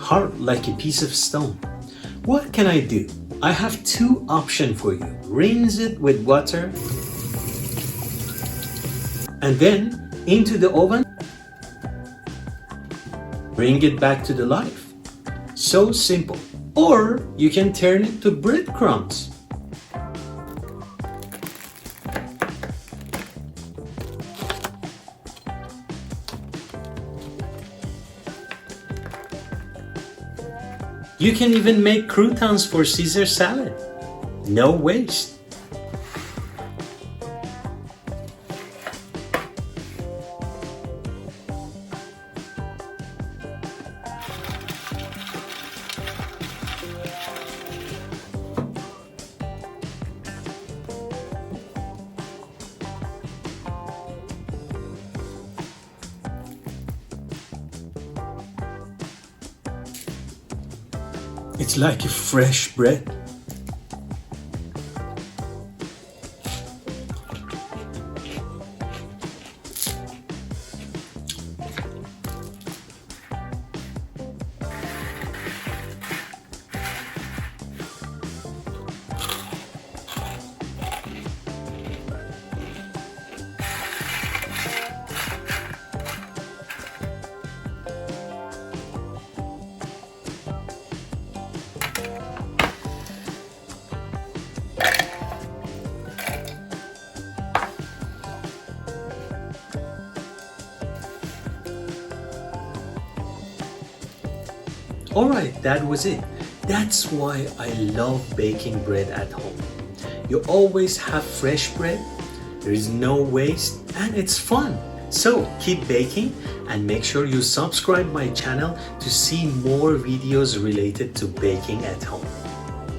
hard like a piece of stone. What can I do? I have two options for you. Rinse it with water and then into the oven. Bring it back to the life. So simple. Or you can turn it to breadcrumbs. You can even make croutons for Caesar salad. No waste. It's like a fresh bread. Alright, that was it. That's why I love baking bread at home. You always have fresh bread, there is no waste, and it's fun. So keep baking and make sure you subscribe my channel to see more videos related to baking at home.